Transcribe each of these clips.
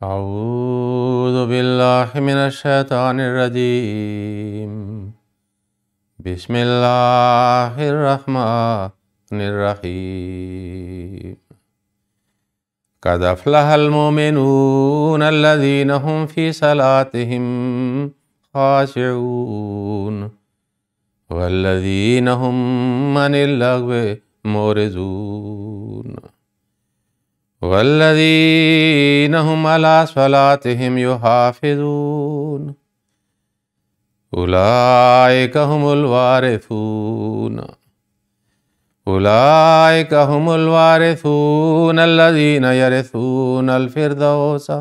أعوذ بالله من الشيطان الرجيم. بسم الله الرحمن الرحيم. قد أفلح المؤمنون الذين هم في صلاتهم خاشعون والذين هم عن اللغو معرضون والذين هم على صلاتهم يحافظون أولئك هم الوارثون الذين يرثون الفردوس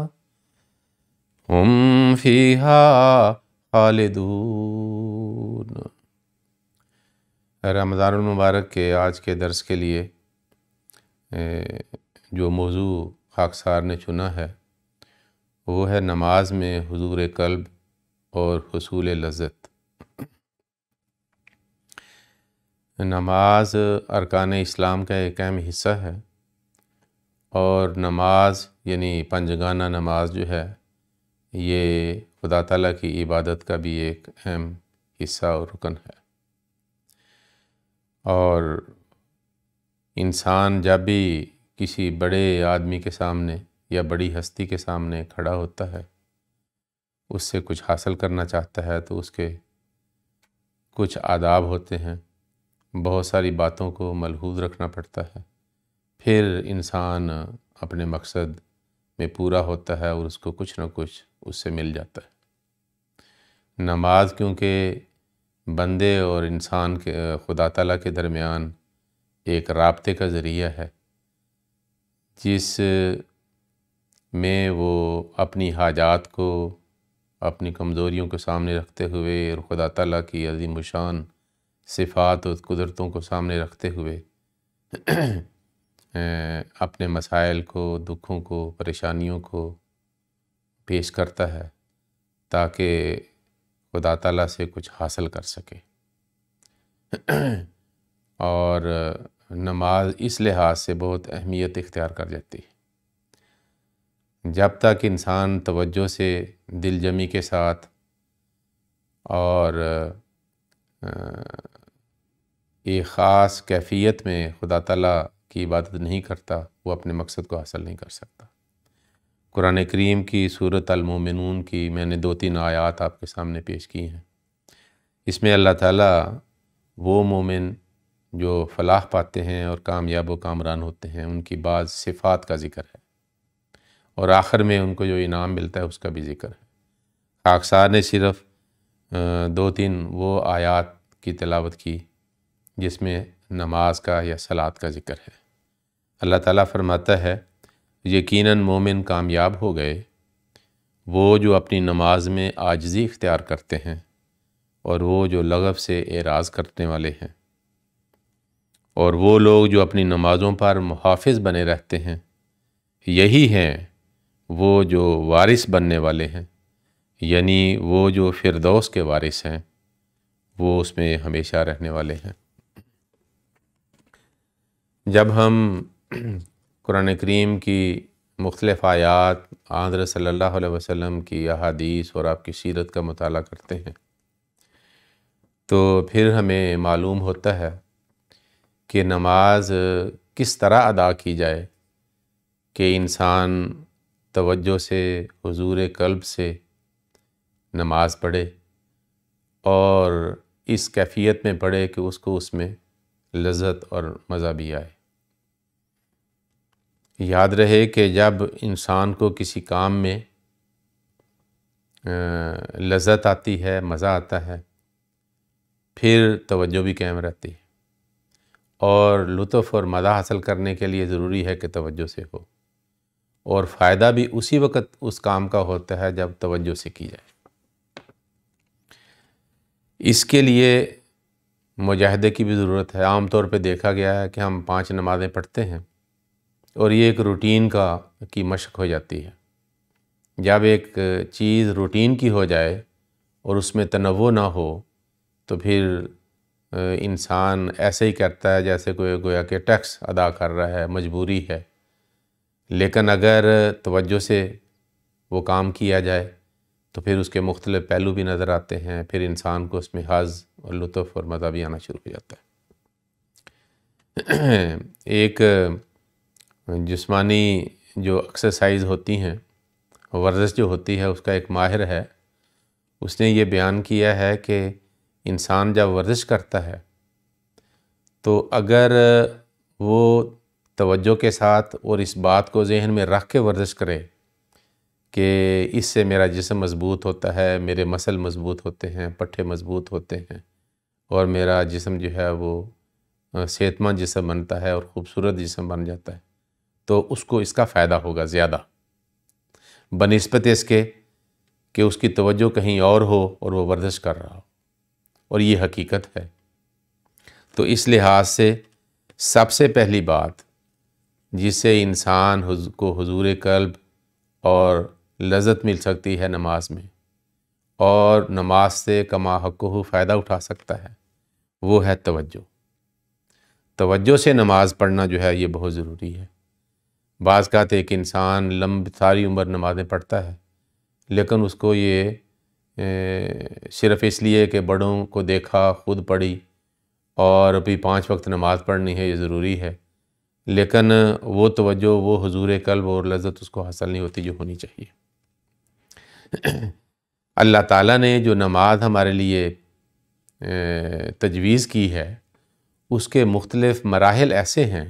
هم فيها خالدون. رمضان المبارک کے آج کے درس کے لیے جو موضوع خاکسار نے چنا ہے وہ ہے نماز میں حضور قلب اور حصول لذت. نماز ارکان اسلام کا ایک اہم حصہ ہے، اور نماز یعنی پنجگانہ نماز جو ہے یہ خدا تعالیٰ کی عبادت کا بھی ایک اہم حصہ اور رکن ہے. اور انسان جب بھی کسی بڑے آدمی کے سامنے یا بڑی ہستی کے سامنے کھڑا ہوتا ہے، اس سے کچھ حاصل کرنا چاہتا ہے تو اس کے کچھ آداب ہوتے ہیں، بہت ساری باتوں کو ملحوظ رکھنا پڑتا ہے، پھر انسان اپنے مقصد میں پورا ہوتا ہے اور اس کو کچھ نہ کچھ اس سے مل جاتا ہے. نماز کیونکہ بندے اور انسان کے خدا تعالیٰ کے درمیان ایک رابطے کا ذریعہ ہے، جس میں وہ اپنی حاجات کو، اپنی کمزوریوں کو سامنے رکھتے ہوئے اور خدا تعالیٰ کی عظیم الشان صفات اور قدرتوں کو سامنے رکھتے ہوئے اپنے مسائل کو، دکھوں کو، پریشانیوں کو پیش کرتا ہے تاکہ خدا تعالیٰ سے کچھ حاصل کر سکے. اور نماز اس لحاظ سے بہت اہمیت اختیار کر جاتی ہے. جب تک انسان توجہ سے، دل جمی کے ساتھ اور ایک خاص کیفیت میں خدا تعالیٰ کی عبادت نہیں کرتا، وہ اپنے مقصد کو حاصل نہیں کر سکتا. قرآن کریم کی سورۃ المومنون کی میں نے 2-3 آیات آپ کے سامنے پیش کی ہیں. اس میں اللہ تعالیٰ وہ مومن جو فلاح پاتے ہیں اور کامیاب و کامران ہوتے ہیں ان کی بعض صفات کا ذکر ہے، اور آخر میں ان کو جو انعام ملتا ہے اس کا بھی ذکر ہے. خاکسار نے صرف 2-3 وہ آیات کی تلاوت کی جس میں نماز کا یا صلاۃ کا ذکر ہے. اللہ تعالیٰ فرماتا ہے یقیناً مومن کامیاب ہو گئے وہ جو اپنی نماز میں عاجزی اختیار کرتے ہیں اور وہ جو لغو سے اعراض کرنے والے ہیں، اور وہ لوگ جو اپنی نمازوں پر محافظ بنے رہتے ہیں، یہی ہیں وہ جو وارث بننے والے ہیں، یعنی وہ جو فردوس کے وارث ہیں، وہ اس میں ہمیشہ رہنے والے ہیں. جب ہم قرآن کریم کی مختلف آیات، آن صلی اللہ علیہ وسلم کی احادیث اور آپ کی سیرت کا مطالعہ کرتے ہیں تو پھر ہمیں معلوم ہوتا ہے کہ نماز کس طرح ادا کی جائے کہ انسان توجہ سے، حضور قلب سے نماز پڑھے اور اس کیفیت میں پڑھے کہ اس کو اس میں لذت اور مزہ بھی آئے. یاد رہے کہ جب انسان کو کسی کام میں لذت آتی ہے، مزہ آتا ہے، پھر توجہ بھی قائم رہتی ہے، اور لطف اور مزہ حاصل کرنے کے لیے ضروری ہے کہ توجہ سے ہو، اور فائدہ بھی اسی وقت اس کام کا ہوتا ہے جب توجہ سے کی جائے. اس کے لیے مجاہدے کی بھی ضرورت ہے. عام طور پہ دیکھا گیا ہے کہ ہم 5 نمازیں پڑھتے ہیں اور یہ ایک روٹین کی مشق ہو جاتی ہے. جب ایک چیز روٹین کی ہو جائے اور اس میں تنوع نہ ہو تو پھر انسان ایسے ہی کرتا ہے جیسے کوئی گویا کہ ٹیکس ادا کر رہا ہے، مجبوری ہے. لیکن اگر توجہ سے وہ کام کیا جائے تو پھر اس کے مختلف پہلو بھی نظر آتے ہیں، پھر انسان کو اس میں حظ اور لطف اور مزہ بھی آنا شروع ہو جاتا ہے۔ ایک جسمانی جو ایکسرسائز ہوتی ہیں، ورزش جو ہوتی ہے، اس کا ایک ماہر ہے، اس نے یہ بیان کیا ہے کہ انسان جب ورزش کرتا ہے تو اگر وہ توجہ کے ساتھ اور اس بات کو ذہن میں رکھ کے ورزش کرے کہ اس سے میرا جسم مضبوط ہوتا ہے، میرے مسل مضبوط ہوتے ہیں، پٹھے مضبوط ہوتے ہیں، اور میرا جسم جو ہے وہ صحت مند جسم بنتا ہے اور خوبصورت جسم بن جاتا ہے، تو اس کو اس کا فائدہ ہوگا زیادہ بنسبت اس کے کہ اس کی توجہ کہیں اور ہو اور وہ ورزش کر رہا ہو، اور یہ حقیقت ہے۔ تو اس لحاظ سے سب سے پہلی بات جس سے انسان کو حضور قلب اور لذت مل سکتی ہے نماز میں، اور نماز سے کما حقہ فائدہ اٹھا سکتا ہے، وہ ہے توجہ۔ توجہ سے نماز پڑھنا جو ہے یہ بہت ضروری ہے۔ بعض کہتے ایک انسان ساری عمر نمازیں پڑھتا ہے، لیکن اس کو یہ صرف اس لیے کہ بڑوں کو دیکھا خود پڑھی اور ابھی 5 وقت نماز پڑھنی ہے، یہ ضروری ہے، لیکن وہ توجہ، وہ حضور قلب اور لذت اس کو حاصل نہیں ہوتی جو ہونی چاہیے۔ اللہ تعالیٰ نے جو نماز ہمارے لیے تجویز کی ہے، اس کے مختلف مراحل ایسے ہیں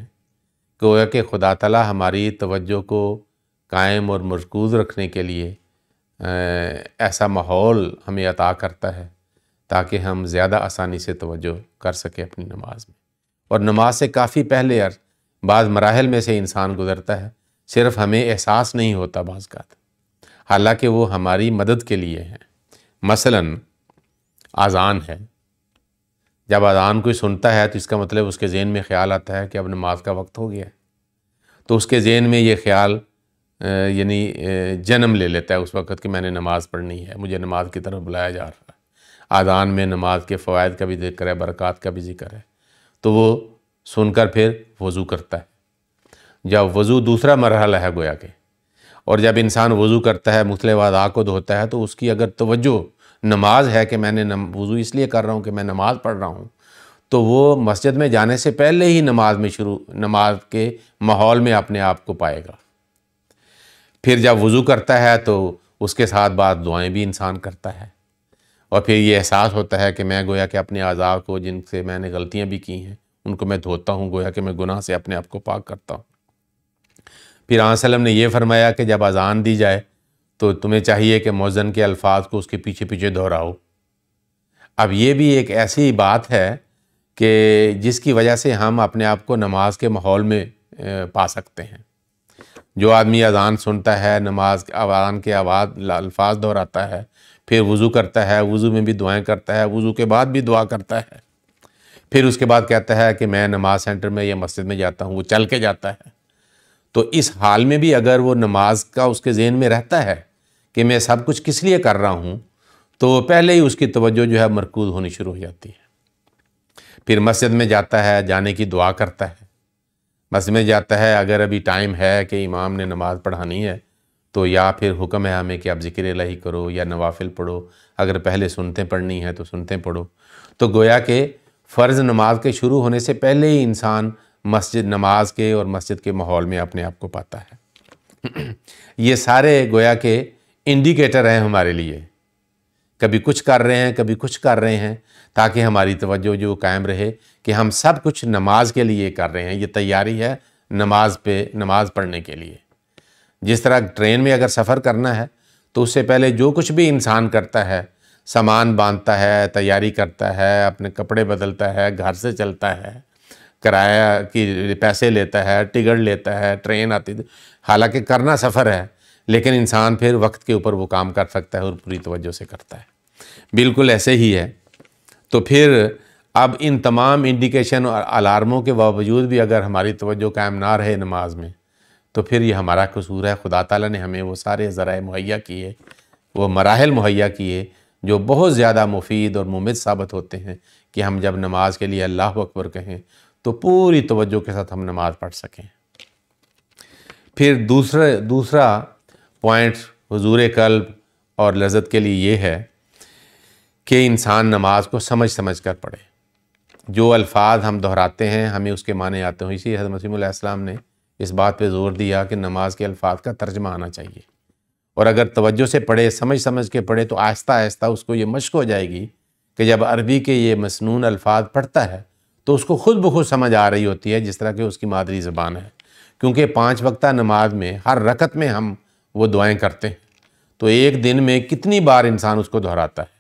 کہ گویا کہ خدا تعالیٰ ہماری توجہ کو قائم اور مرکوز رکھنے کے لیے ایسا ماحول ہمیں عطا کرتا ہے تاکہ ہم زیادہ آسانی سے توجہ کر سکیں اپنی نماز میں۔ اور نماز سے کافی پہلے بعض مراحل میں سے انسان گزرتا ہے، صرف ہمیں احساس نہیں ہوتا بعض کا، حالانکہ وہ ہماری مدد کے لیے ہیں۔ مثلاً اذان ہے، جب اذان کوئی سنتا ہے تو اس کا مطلب اس کے ذہن میں خیال آتا ہے کہ اب نماز کا وقت ہو گیا ہے، تو اس کے ذہن میں یہ خیال یعنی جنم لے لیتا ہے اس وقت کہ میں نے نماز پڑھنی ہے، مجھے نماز کی طرف بلایا جا رہا ہے۔ اذان میں نماز کے فوائد کا بھی ذکر ہے، برکات کا بھی ذکر ہے، تو وہ سن کر پھر وضو کرتا ہے۔ جب وضو دوسرا مرحلہ ہے گویا کہ، اور جب انسان وضو کرتا ہے، مختلف اعضاء کو دھوتا ہے، تو اس کی اگر توجہ نماز ہے کہ میں نے وضو اس لیے کر رہا ہوں کہ میں نماز پڑھ رہا ہوں، تو وہ مسجد میں جانے سے پہلے ہی نماز کے ماحول میں اپنے آپ کو پائے گا۔ پھر جب وضو کرتا ہے تو اس کے ساتھ بعض دعائیں بھی انسان کرتا ہے، اور پھر یہ احساس ہوتا ہے کہ میں گویا کہ اپنے اعضاء کو جن سے میں نے غلطیاں بھی کی ہیں ان کو میں دھوتا ہوں، گویا کہ میں گناہ سے اپنے آپ کو پاک کرتا ہوں۔ پھر آن وسلم نے یہ فرمایا کہ جب اذان دی جائے تو تمہیں چاہیے کہ مؤذن کے الفاظ کو اس کے پیچھے پیچھے دہراؤ۔ اب یہ بھی ایک ایسی بات ہے کہ جس کی وجہ سے ہم اپنے آپ کو نماز کے ماحول میں پا سکتے ہیں۔ جو آدمی اذان سنتا ہے، نماز اذان کے الفاظ دہراتا ہے، پھر وضو کرتا ہے، وضو میں بھی دعائیں کرتا ہے، وضو کے بعد بھی دعا کرتا ہے، پھر اس کے بعد کہتا ہے کہ میں نماز سینٹر میں یا مسجد میں جاتا ہوں، وہ چل کے جاتا ہے، تو اس حال میں بھی اگر وہ نماز کا اس کے ذہن میں رہتا ہے کہ میں سب کچھ کس لیے کر رہا ہوں، تو پہلے ہی اس کی توجہ جو ہے مرکوز ہونی شروع ہو جاتی ہے۔ پھر مسجد میں جاتا ہے، جانے کی دعا کرتا ہے، مسجد میں جاتا ہے، اگر ابھی ٹائم ہے کہ امام نے نماز پڑھانی ہے تو یا پھر حکم ہے ہمیں کہ آپ ذکر الہی کرو یا نوافل پڑھو، اگر پہلے سنتیں پڑھنی ہے تو سنتیں پڑھو، تو گویا کہ فرض نماز کے شروع ہونے سے پہلے ہی انسان مسجد نماز کے اور مسجد کے ماحول میں اپنے آپ کو پاتا ہے۔ یہ سارے گویا کہ انڈیکیٹر ہیں ہمارے لیے، کبھی کچھ کر رہے ہیں، کبھی کچھ کر رہے ہیں، تاکہ ہماری توجہ جو قائم رہے کہ ہم سب کچھ نماز کے لیے کر رہے ہیں، یہ تیاری ہے نماز پڑھنے کے لیے۔ جس طرح ٹرین میں اگر سفر کرنا ہے تو اس سے پہلے جو کچھ بھی انسان کرتا ہے، سامان باندھتا ہے، تیاری کرتا ہے، اپنے کپڑے بدلتا ہے، گھر سے چلتا ہے، کرایہ کی پیسے لیتا ہے، ٹکٹ لیتا ہے، ٹرین آتی، حالانکہ کرنا سفر ہے، لیکن انسان پھر وقت کے اوپر وہ کام کر سکتا ہے اور پوری توجہ سے کرتا ہے۔ بالکل ایسے ہی ہے۔ تو پھر اب ان تمام انڈیکیشن اور الارموں کے باوجود بھی اگر ہماری توجہ قائم نہ رہے نماز میں، تو پھر یہ ہمارا قصور ہے۔ خدا تعالیٰ نے ہمیں وہ سارے ذرائع مہیا کیے، وہ مراحل مہیا کیے جو بہت زیادہ مفید اور ممد ثابت ہوتے ہیں کہ ہم جب نماز کے لیے اللہ اکبر کہیں تو پوری توجہ کے ساتھ ہم نماز پڑھ سکیں۔ پھر دوسرا پوائنٹ حضور قلب اور لذت کے لیے یہ ہے کہ انسان نماز کو سمجھ سمجھ کر پڑھے. جو الفاظ ہم دہراتے ہیں ہمیں اس کے معنی آتے ہیں. اسی حضرت مسیح علیہ السلام نے اس بات پہ زور دیا کہ نماز کے الفاظ کا ترجمہ آنا چاہیے، اور اگر توجہ سے پڑھے، سمجھ سمجھ کے پڑھے، تو آہستہ آہستہ اس کو یہ مشق ہو جائے گی کہ جب عربی کے یہ مسنون الفاظ پڑھتا ہے تو اس کو خود بخود سمجھ آ رہی ہوتی ہے، جس طرح کہ اس کی مادری زبان ہے. کیونکہ 5 وقتہ نماز میں ہر رکعت میں ہم وہ دعائیں کرتے ہیں، تو ایک دن میں کتنی بار انسان اس کو دہراتا ہے.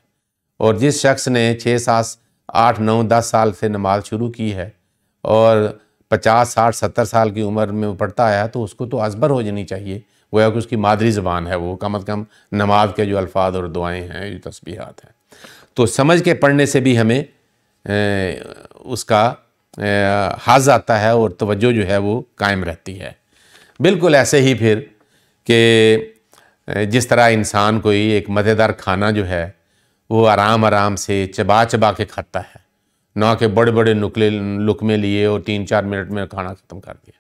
اور جس شخص نے 6 7 8 9 10 سال سے نماز شروع کی ہے اور 50 60 70 سال کی عمر میں وہ پڑھتا آیا، تو اس کو تو ازبر ہو جانی چاہیے، گویا کہ اس کی مادری زبان ہے وہ، کم از کم نماز کے جو الفاظ اور دعائیں ہیں، جو تسبیحات ہیں. تو سمجھ کے پڑھنے سے بھی ہمیں اس کا حظ آتا ہے اور توجہ جو ہے وہ قائم رہتی ہے. بالکل ایسے ہی پھر کہ جس طرح انسان کوئی ایک مزیدار کھانا جو ہے وہ آرام آرام سے چبا چبا کے کھاتا ہے، نہ کہ بڑے بڑے لقمے لیے اور 3 4 منٹ میں کھانا ختم کر دیا.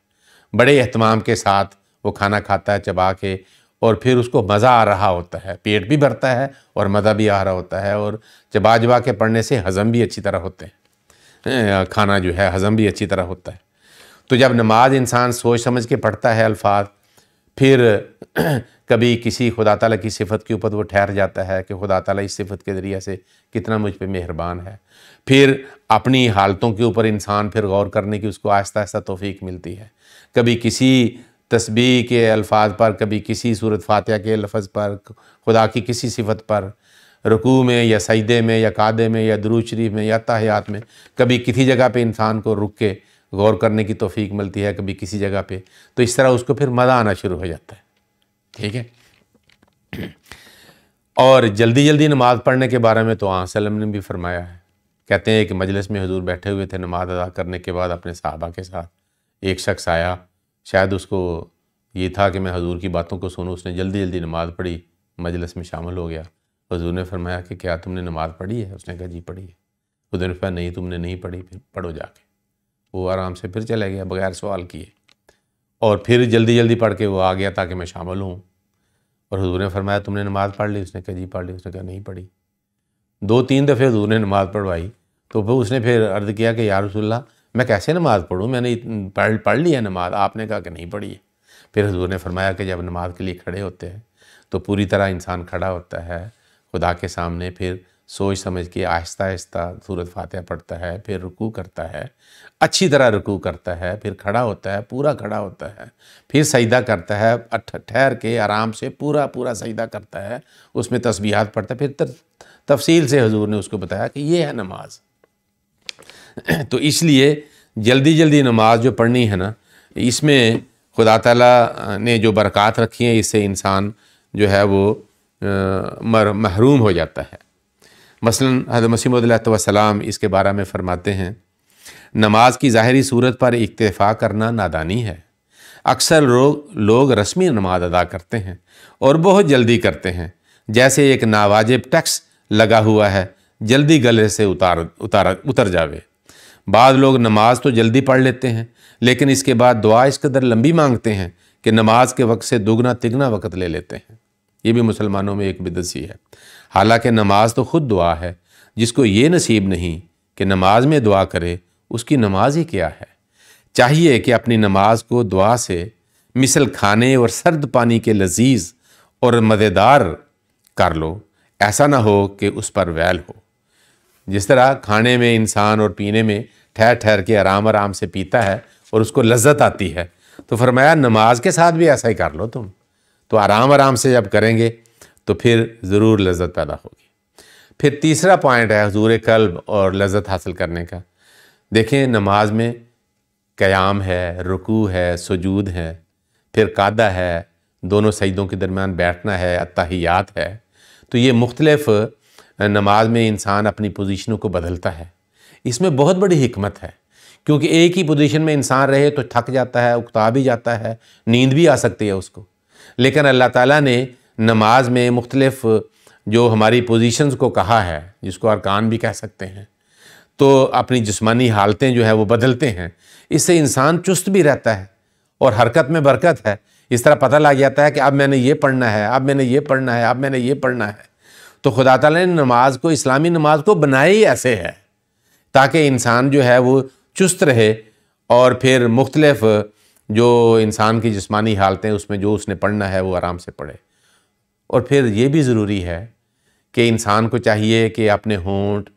بڑے اہتمام کے ساتھ وہ کھانا کھاتا ہے چبا کے، اور پھر اس کو مزہ آ رہا ہوتا ہے، پیٹ بھی بھرتا ہے اور مزہ بھی آ رہا ہوتا ہے، اور چبا چبا کے پڑھنے سے ہضم بھی اچھی طرح ہوتے ہیں، کھانا جو ہے ہضم بھی اچھی طرح ہوتا ہے. تو جب نماز انسان سوچ سمجھ کے پڑھتا ہے الفاظ، پھر کبھی کسی خدا تعالیٰ کی صفت کے اوپر وہ ٹھہر جاتا ہے کہ خدا تعالیٰ اس صفت کے ذریعے سے کتنا مجھ پہ مہربان ہے. پھر اپنی حالتوں کے اوپر انسان پھر غور کرنے کی اس کو آہستہ آہستہ توفیق ملتی ہے. کبھی کسی تسبیح کے الفاظ پر، کبھی کسی سورۃ فاتحہ کے لفظ پر، خدا کی کسی صفت پر، رکوع میں یا سجدے میں یا قعدے میں یا درود شریف میں یا تحیات میں، کبھی کسی جگہ پہ انسان کو رک کے غور کرنے کی توفیق ملتی ہے، کبھی کسی جگہ پہ. تو اس طرح اس کو پھر مزہ آنا شروع ہو جاتا ہے. ٹھیک ہے. اور جلدی جلدی نماز پڑھنے کے بارے میں تو آن وسلم نے بھی فرمایا ہے. کہتے ہیں کہ مجلس میں حضور بیٹھے ہوئے تھے نماز ادا کرنے کے بعد اپنے صحابہ کے ساتھ. ایک شخص آیا، شاید اس کو یہ تھا کہ میں حضور کی باتوں کو سنوں، اس نے جلدی جلدی نماز پڑھی، مجلس میں شامل ہو گیا. حضور نے فرمایا کہ کیا تم نے نماز پڑھی ہے؟ اس نے کہا جی پڑھی ہے. حضور نے فرمایا نہیں تم نے نہیں پڑھی، پھر پڑھو جا کے. وہ آرام سے پھر چلے گیا بغیر سوال کیے، اور پھر جلدی جلدی پڑھ کے وہ آ گیا تاکہ میں شامل ہوں. اور حضور نے فرمایا تم نے نماز پڑھ لی؟ اس نے کہا جی پڑھ لی. اس نے کہا نہیں پڑھی. 2 3 دفعے حضور نے نماز پڑھوائی تو پھر اس نے پھر عرض کیا کہ یا رسول اللہ میں کیسے نماز پڑھوں، میں نے پڑھ لی ہے نماز. آپ نے کہا کہ نہیں پڑھی ہے. پھر حضور نے فرمایا کہ جب نماز کے لیے کھڑے ہوتے ہیں تو پوری طرح انسان کھڑا ہوتا ہے خدا کے سامنے، پھر سوچ سمجھ کے آہستہ آہستہ سورۃ فاتحہ پڑھتا ہے، پھر رکوع کرتا ہے، اچھی طرح رکوع کرتا ہے، پھر کھڑا ہوتا ہے، پورا کھڑا ہوتا ہے، پھر سجدہ کرتا ہے، ٹھہر کے آرام سے پورا سجدہ کرتا ہے، اس میں تسبیحات پڑھتا ہے. پھر تفصیل سے حضور نے اس کو بتایا کہ یہ ہے نماز. تو اس لیے جلدی جلدی نماز جو پڑھنی ہے نا، اس میں خدا تعالیٰ نے جو برکات رکھی ہیں اس سے انسان جو ہے وہ محروم ہو جاتا ہے. مثلا حضرت مسیح علیہ السلام اس کے بارے میں فرماتے ہیں نماز کی ظاہری صورت پر اکتفا کرنا نادانی ہے. اکثر لوگ رسمی نماز ادا کرتے ہیں اور بہت جلدی کرتے ہیں، جیسے ایک ناواجب ٹیکس لگا ہوا ہے جلدی گلے سے اتر جاوے. بعض لوگ نماز تو جلدی پڑھ لیتے ہیں لیکن اس کے بعد دعا اس قدر لمبی مانگتے ہیں کہ نماز کے وقت سے دگنا تگنا وقت لے لیتے ہیں. یہ بھی مسلمانوں میں ایک بدعت سی ہے. حالانکہ نماز تو خود دعا ہے. جس کو یہ نصیب نہیں کہ نماز میں دعا کرے اس کی نماز ہی کیا ہے. چاہیے کہ اپنی نماز کو دعا سے مثل کھانے اور سرد پانی کے لذیذ اور مزیدار کر لو، ایسا نہ ہو کہ اس پر ویل ہو. جس طرح کھانے میں انسان اور پینے میں ٹھہر ٹھہر کے آرام آرام سے پیتا ہے اور اس کو لذت آتی ہے، تو فرمایا نماز کے ساتھ بھی ایسا ہی کر لو تم. تو آرام آرام سے جب کریں گے تو پھر ضرور لذت پیدا ہوگی. پھر تیسرا پوائنٹ ہے حضور قلب اور لذت حاصل کرنے کا. دیکھیں نماز میں قیام ہے، رکوع ہے، سجود ہے، پھر قعدہ ہے، دونوں سجدوں کے درمیان بیٹھنا ہے، التحیات ہے. تو یہ مختلف نماز میں انسان اپنی پوزیشنوں کو بدلتا ہے. اس میں بہت بڑی حکمت ہے، کیونکہ ایک ہی پوزیشن میں انسان رہے تو تھک جاتا ہے، اکتا بھی جاتا ہے، نیند بھی آ سکتی ہے اس کو. لیکن اللہ تعالیٰ نے نماز میں مختلف جو ہماری پوزیشنز کو کہا ہے، جس کو ارکان بھی کہہ سکتے ہیں، تو اپنی جسمانی حالتیں جو ہے وہ بدلتے ہیں. اس سے انسان چست بھی رہتا ہے اور حرکت میں برکت ہے. اس طرح پتہ لگ جاتا ہے کہ اب میں نے یہ پڑھنا ہے، اب میں نے یہ پڑھنا ہے، اب میں نے یہ پڑھنا ہے۔ تو خدا تعالیٰ نے نماز کو، اسلامی نماز کو بنایا ہی ایسے ہے تاکہ انسان جو ہے وہ چست رہے، اور پھر مختلف جو انسان کی جسمانی حالتیں اس میں جو اس نے پڑھنا ہے وہ آرام سے پڑھے۔ اور پھر یہ بھی ضروری ہے کہ انسان کو چاہیے کہ اپنے ہونٹ،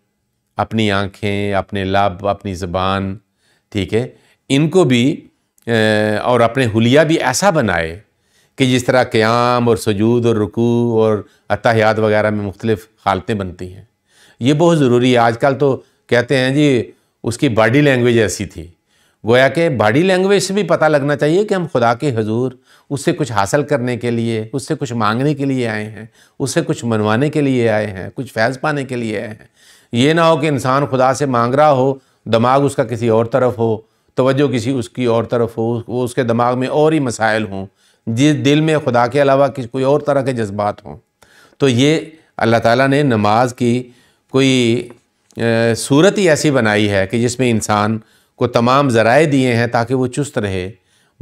اپنی آنکھیں، اپنے لب، اپنی زبان، ٹھیک ہے، ان کو بھی اور اپنے حلیہ بھی ایسا بنائے کہ جس طرح قیام اور سجود اور رکوع اور اتحیات وغیرہ میں مختلف حالتیں بنتی ہیں۔ یہ بہت ضروری ہے۔ آج کل تو کہتے ہیں جی اس کی باڈی لینگویج ایسی تھی، گویا کہ باڈی لینگویج سے بھی پتہ لگنا چاہیے کہ ہم خدا کے حضور اس سے کچھ حاصل کرنے کے لیے، اس سے کچھ مانگنے کے لیے آئے ہیں، اس سے کچھ منوانے کے لیے آئے ہیں، کچھ فیض پانے کے لیے آئے ہیں۔ یہ نہ ہو کہ انسان خدا سے مانگ رہا ہو، دماغ اس کا کسی اور طرف ہو، توجہ کسی اس کی اور طرف ہو، وہ اس کے دماغ میں اور ہی مسائل ہوں، جس دل میں خدا کے علاوہ کوئی اور طرح کے جذبات ہوں۔ تو یہ اللہ تعالیٰ نے نماز کی کوئی صورت ہی ایسی بنائی ہے کہ جس میں انسان کو تمام ذرائع دیے ہیں تاکہ وہ چست رہے،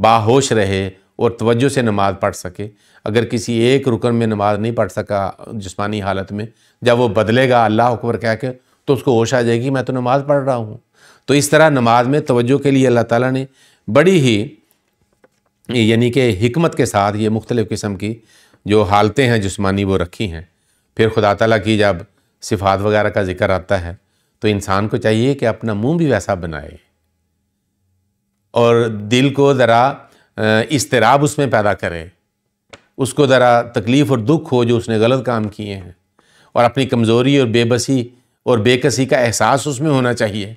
باہوش رہے اور توجہ سے نماز پڑھ سکے۔ اگر کسی ایک رکن میں نماز نہیں پڑھ سکا جسمانی حالت میں، جب وہ بدلے گا اللہ اکبر کہہ کے تو اس کو ہوش آ جائے گی میں تو نماز پڑھ رہا ہوں۔ تو اس طرح نماز میں توجہ کے لیے اللہ تعالیٰ نے بڑی ہی یعنی کہ حکمت کے ساتھ یہ مختلف قسم کی جو حالتیں ہیں جسمانی وہ رکھی ہیں۔ پھر خدا تعالیٰ کی جب صفات وغیرہ کا ذکر آتا ہے تو انسان کو چاہیے کہ اپنا منہ بھی ویسا بنائے اور دل کو ذرا اضطراب اس میں پیدا کرے، اس کو ذرا تکلیف اور دکھ ہو جو اس نے غلط کام کیے ہیں، اور اپنی کمزوری اور بے بسی اور بے کسی کا احساس اس میں ہونا چاہیے،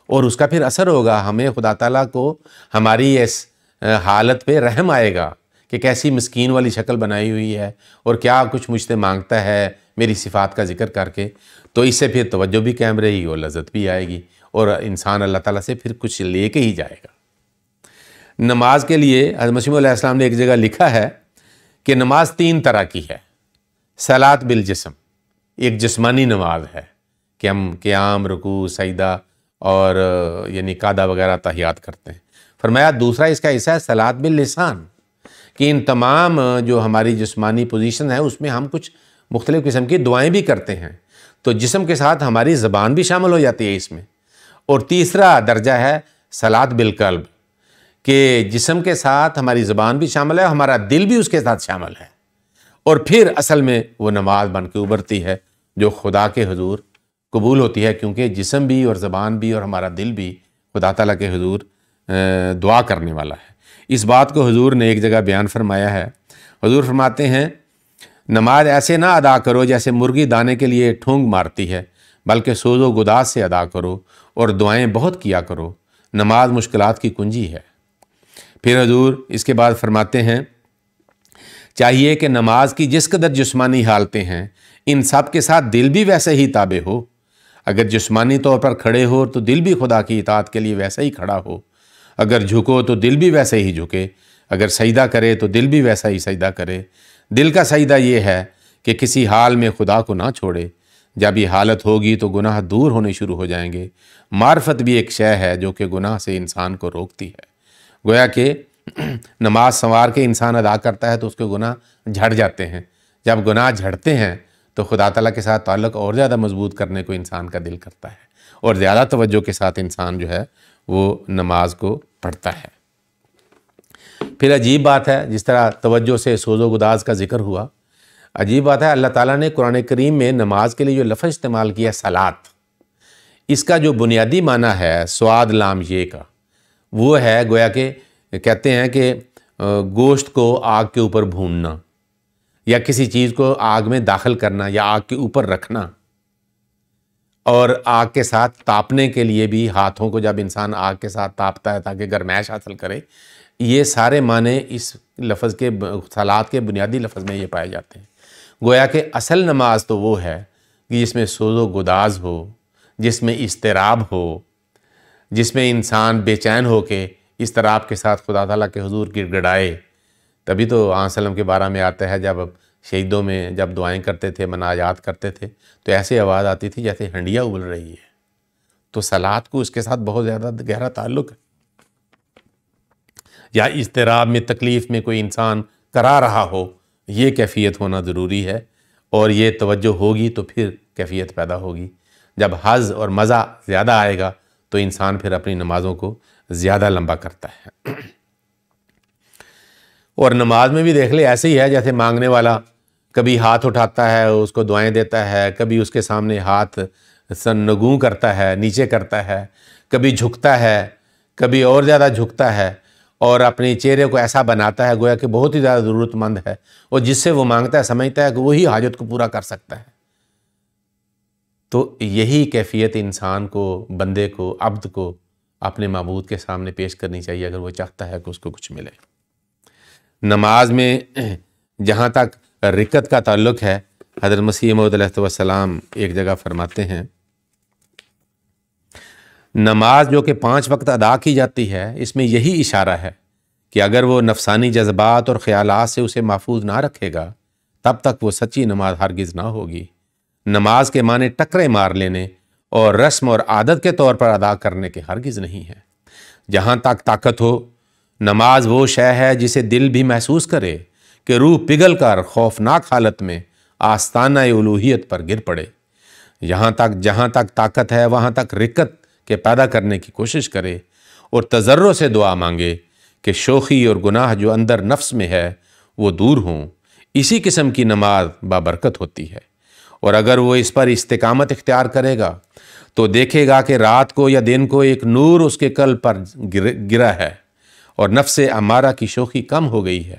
اور اس کا پھر اثر ہوگا۔ ہمیں خدا تعالیٰ کو ہماری اس حالت پہ رحم آئے گا کہ کیسی مسکین والی شکل بنائی ہوئی ہے اور کیا کچھ مجھ سے مانگتا ہے میری صفات کا ذکر کر کے۔ تو اس سے پھر توجہ بھی قائم رہے گی اور لذت بھی آئے گی، اور انسان اللہ تعالیٰ سے پھر کچھ لے کے ہی جائے گا۔ نماز کے لیے حضرت مسیح علیہ السلام نے ایک جگہ لکھا ہے کہ نماز 3 طرح کی ہے۔ صلاۃ بالجسم، ایک جسمانی نماز ہے کہ ہم قیام، رکوع، سجدہ اور یعنی قعدہ وغیرہ تحیات کرتے ہیں۔ فرمایا دوسرا اس کا حصہ ہے صلاۃ باللسان، کہ ان تمام جو ہماری جسمانی پوزیشن ہے اس میں ہم کچھ مختلف قسم کی دعائیں بھی کرتے ہیں، تو جسم کے ساتھ ہماری زبان بھی شامل ہو جاتی ہے اس میں۔ اور تیسرا درجہ ہے صلاۃ بالقلب، کہ جسم کے ساتھ ہماری زبان بھی شامل ہے، ہمارا دل بھی اس کے ساتھ شامل ہے، اور پھر اصل میں وہ نماز بن کے ابھرتی ہے جو خدا کے حضور قبول ہوتی ہے، کیونکہ جسم بھی اور زبان بھی اور ہمارا دل بھی خدا تعالیٰ کے حضور دعا کرنے والا ہے۔ اس بات کو حضور نے ایک جگہ بیان فرمایا ہے۔ حضور فرماتے ہیں نماز ایسے نہ ادا کرو جیسے مرغی دانے کے لیے ٹھونگ مارتی ہے، بلکہ سوز و گداز سے ادا کرو اور دعائیں بہت کیا کرو، نماز مشکلات کی کنجی ہے۔ پھر حضور اس کے بعد فرماتے ہیں چاہیے کہ نماز کی جس قدر جسمانی حالتیں ہیں ان سب کے ساتھ دل بھی ویسے ہی تابع ہو۔ اگر جسمانی طور پر کھڑے ہو تو دل بھی خدا کی اطاعت کے لیے ویسا ہی کھڑا ہو، اگر جھکو تو دل بھی ویسے ہی جھکے، اگر سجدہ کرے تو دل بھی ویسا ہی سجدہ کرے۔ دل کا سجدہ یہ ہے کہ کسی حال میں خدا کو نہ چھوڑے، جب یہ حالت ہوگی تو گناہ دور ہونے شروع ہو جائیں گے۔ معرفت بھی ایک شے ہے جو کہ گناہ سے انسان کو روکتی ہے۔ گویا کہ نماز سنوار کے انسان ادا کرتا ہے تو اس کے گناہ جھڑ جاتے ہیں، جب گناہ جھڑتے ہیں تو خدا تعالیٰ کے ساتھ تعلق اور زیادہ مضبوط کرنے کو انسان کا دل کرتا ہے، اور زیادہ توجہ کے ساتھ انسان جو ہے وہ نماز کو پڑھتا ہے۔ پھر عجیب بات ہے، جس طرح توجہ سے سوز و گداز کا ذکر ہوا، عجیب بات ہے اللہ تعالیٰ نے قرآن کریم میں نماز کے لیے جو لفظ استعمال کیا صلاۃ، اس کا جو بنیادی معنی ہے سواد لام یہ کا، وہ ہے گویا کہ کہتے ہیں کہ گوشت کو آگ کے اوپر بھوننا، یا کسی چیز کو آگ میں داخل کرنا یا آگ کے اوپر رکھنا، اور آگ کے ساتھ تاپنے کے لیے بھی ہاتھوں کو جب انسان آگ کے ساتھ تاپتا ہے تاکہ گرمائش حاصل کرے، یہ سارے معنی اس لفظ کے صلاۃ کے بنیادی لفظ میں یہ پائے جاتے ہیں۔ گویا کہ اصل نماز تو وہ ہے کہ جس میں سوز و گداز ہو، جس میں اضطراب ہو، جس میں انسان بے چین ہو کے اضطراب کے ساتھ خدا تعالیٰ کے حضور گڑ گڑائے۔ تبھی تو آن سلم کے بارہ میں آتا ہے جب شہیدوں میں جب دعائیں کرتے تھے، مناجات کرتے تھے تو ایسی آواز آتی تھی جیسے ہنڈیا ابل رہی ہے۔ تو صلاۃ کو اس کے ساتھ بہت زیادہ گہرا تعلق ہے۔ یا اضطراب میں تکلیف میں کوئی انسان کرا رہا ہو، یہ کیفیت ہونا ضروری ہے، اور یہ توجہ ہوگی تو پھر کیفیت پیدا ہوگی۔ جب حظ اور مزہ زیادہ آئے گا تو انسان پھر اپنی نمازوں کو زیادہ لمبا کرتا ہے۔ اور نماز میں بھی دیکھ لے ایسے ہی ہے جیسے مانگنے والا کبھی ہاتھ اٹھاتا ہے، اس کو دعائیں دیتا ہے، کبھی اس کے سامنے ہاتھ نگوں کرتا ہے، نیچے کرتا ہے، کبھی جھکتا ہے، کبھی اور زیادہ جھکتا ہے، اور اپنے چہرے کو ایسا بناتا ہے گویا کہ بہت ہی زیادہ ضرورت مند ہے، اور جس سے وہ مانگتا ہے سمجھتا ہے کہ وہی حاجت کو پورا کر سکتا ہے۔ تو یہی کیفیت انسان کو، بندے کو، عبد کو اپنے معبود کے سامنے پیش کرنی چاہیے اگر وہ چاہتا ہے کہ اس کو کچھ ملے۔ نماز میں جہاں تک رکعت کا تعلق ہے، حضرت مسیح موعود علیہ السلام ایک جگہ فرماتے ہیں، نماز جو کہ 5 وقت ادا کی جاتی ہے، اس میں یہی اشارہ ہے کہ اگر وہ نفسانی جذبات اور خیالات سے اسے محفوظ نہ رکھے گا تب تک وہ سچی نماز ہرگز نہ ہوگی۔ نماز کے معنی ٹکرے مار لینے اور رسم اور عادت کے طور پر ادا کرنے کے ہرگز نہیں ہے۔ جہاں تک طاقت ہو، نماز وہ شے ہے جسے دل بھی محسوس کرے کہ روح پگھل کر خوفناک حالت میں آستانہ الوہیت پر گر پڑے۔ جہاں تک طاقت ہے وہاں تک رکعت کے پیدا کرنے کی کوشش کرے اور تضرع سے دعا مانگے کہ شوخی اور گناہ جو اندر نفس میں ہے وہ دور ہوں۔ اسی قسم کی نماز بابرکت ہوتی ہے، اور اگر وہ اس پر استقامت اختیار کرے گا تو دیکھے گا کہ رات کو یا دن کو ایک نور اس کے قلب پر گرا ہے اور نفس امارہ کی شوخی کم ہو گئی ہے،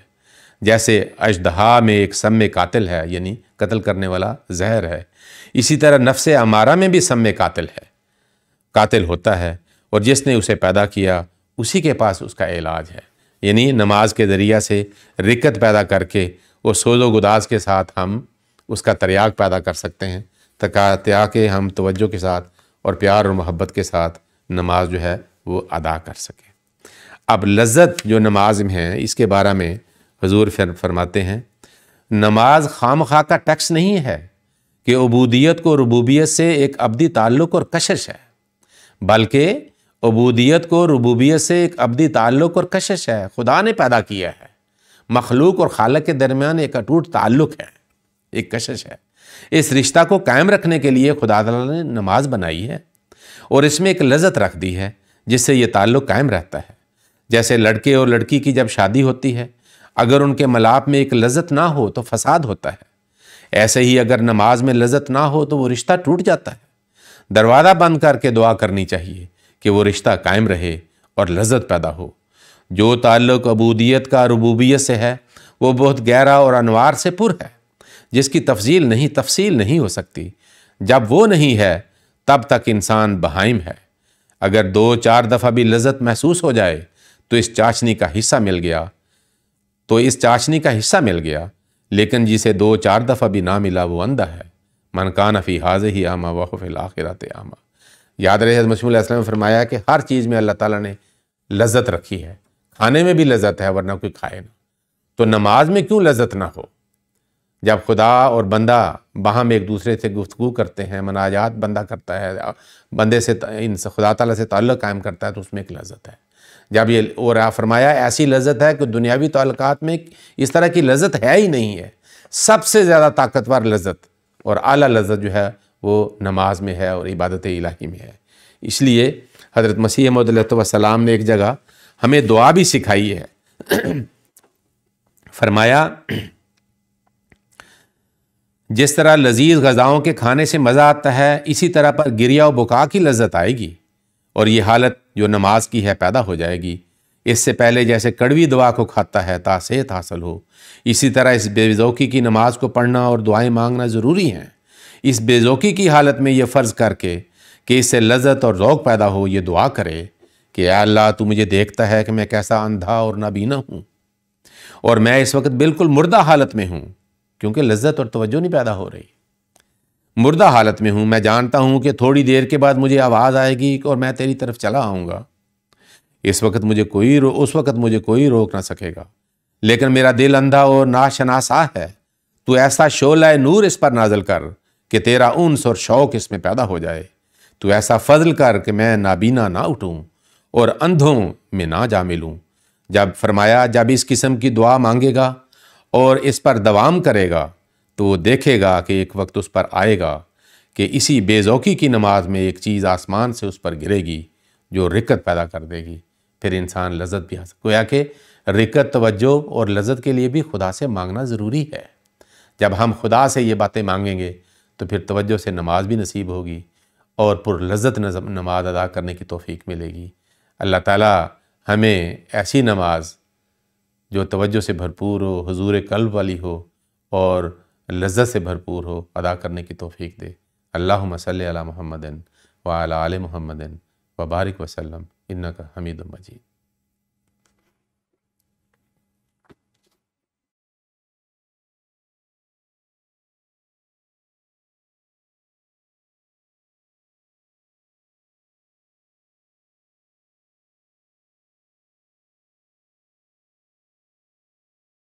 جیسے اژدہا میں ایک سم قاتل ہے، یعنی قتل کرنے والا زہر ہے، اسی طرح نفس امارہ میں بھی سم قاتل ہوتا ہے، اور جس نے اسے پیدا کیا اسی کے پاس اس کا علاج ہے۔ یعنی نماز کے ذریعہ سے رکعت پیدا کر کے وہ سوز و گداز کے ساتھ ہم اس کا تریاق پیدا کر سکتے ہیں، تاکہ ہم توجہ کے ساتھ اور پیار اور محبت کے ساتھ نماز جو ہے وہ ادا کر سکیں۔ اب لذت جو نماز میں ہے اس کے بارے میں حضور فرماتے ہیں، نماز خامخواہ کا ٹیکس نہیں ہے کہ عبودیت کو ربوبیت سے ایک ابدی تعلق اور کشش ہے، بلکہ عبودیت کو ربوبیت سے ایک ابدی تعلق اور کشش ہے۔ خدا نے پیدا کیا ہے، مخلوق اور خالق کے درمیان ایک اٹوٹ تعلق ہے، ایک کشش ہے۔ اس رشتہ کو قائم رکھنے کے لیے خدا تعالیٰ نے نماز بنائی ہے اور اس میں ایک لذت رکھ دی ہے جس سے یہ تعلق قائم رہتا ہے۔ جیسے لڑکے اور لڑکی کی جب شادی ہوتی ہے، اگر ان کے ملاپ میں ایک لذت نہ ہو تو فساد ہوتا ہے، ایسے ہی اگر نماز میں لذت نہ ہو تو وہ رشتہ ٹوٹ جاتا ہے۔ دروازہ بند کر کے دعا کرنی چاہیے کہ وہ رشتہ قائم رہے اور لذت پیدا ہو۔ جو تعلق عبودیت کا ربوبیت سے ہے وہ بہت گہرا اور انوار سے پر ہے، جس کی تفصیل نہیں ہو سکتی۔ جب وہ نہیں ہے تب تک انسان بہائم ہے۔ اگر 2-4 دفعہ بھی لذت محسوس ہو جائے تو اس چاشنی کا حصہ مل گیا، لیکن جسے 2-4 دفعہ بھی نہ ملا وہ اندھا ہے۔ من کان فی ھذہ اعمی وہو فی الآخرۃ اعمی۔ یاد رہے حضرت مسیح علیہ السلام نے فرمایا کہ ہر چیز میں اللہ تعالیٰ نے لذت رکھی ہے، کھانے میں بھی لذت ہے ورنہ کوئی کھائے نہ۔ تو نماز میں کیوں لذت نہ ہو؟ جب خدا اور بندہ باہم ایک دوسرے سے گفتگو کرتے ہیں، مناجات بندہ کرتا ہے، بندے سے خدا تعالیٰ سے تعلق قائم کرتا ہے، تو اس میں ایک لذت ہے۔ جب یہ اور فرمایا ایسی لذت ہے کہ دنیاوی تعلقات میں اس طرح کی لذت ہے ہی نہیں ہے۔ سب سے زیادہ طاقتور لذت اور اعلیٰ لذت جو ہے وہ نماز میں ہے اور عبادت الہی میں ہے۔ اس لیے حضرت مسیح موعود علیہ السلام نے ایک جگہ ہمیں دعا بھی سکھائی ہے۔ فرمایا جس طرح لذیذ غذاؤں کے کھانے سے مزہ آتا ہے، اسی طرح پر گریہ و بکا کی لذت آئے گی، اور یہ حالت جو نماز کی ہے پیدا ہو جائے گی۔ اس سے پہلے جیسے کڑوی دعا کو کھاتا ہے تا صحت حاصل ہو، اسی طرح اس بے ذوقی کی نماز کو پڑھنا اور دعائیں مانگنا ضروری ہیں۔ اس بے ذوقی کی حالت میں یہ فرض کر کے کہ اس سے لذت اور ذوق پیدا ہو، یہ دعا کرے کہ اے اللہ تو مجھے دیکھتا ہے کہ میں کیسا اندھا اور نابینا ہوں، اور میں اس وقت بالکل مردہ حالت میں ہوں، کیونکہ لذت اور توجہ نہیں پیدا ہو رہی۔ مردہ حالت میں ہوں، میں جانتا ہوں کہ تھوڑی دیر کے بعد مجھے آواز آئے گی اور میں تیری طرف چلا آؤں گا۔ اس وقت مجھے کوئی روک نہ سکے گا، لیکن میرا دل اندھا اور ناشناسا ہے۔ تو ایسا شعلہ نور اس پر نازل کر کہ تیرا انس اور شوق اس میں پیدا ہو جائے۔ تو ایسا فضل کر کہ میں نابینا نہ اٹھوں اور اندھوں میں نہ جا ملوں۔ جب فرمایا جب اس قسم کی دعا مانگے گا اور اس پر دوام کرے گا تو وہ دیکھے گا کہ ایک وقت اس پر آئے گا کہ اسی بے ذوقی کی نماز میں ایک چیز آسمان سے اس پر گرے گی جو رکت پیدا کر دے گی، پھر انسان لذت بھی حاصل۔ گویا کہ رکت، توجہ اور لذت کے لیے بھی خدا سے مانگنا ضروری ہے۔ جب ہم خدا سے یہ باتیں مانگیں گے تو پھر توجہ سے نماز بھی نصیب ہوگی اور پر لذت نماز ادا کرنے کی توفیق ملے گی۔ اللہ تعالیٰ ہمیں ایسی نماز جو توجہ سے بھرپور ہو، حضور قلب والی ہو اور لذت سے بھرپور ہو، ادا کرنے کی توفیق دے۔ اللہم صلی علی محمد وعلی آل محمد وبارک وسلم انک حمید مجید۔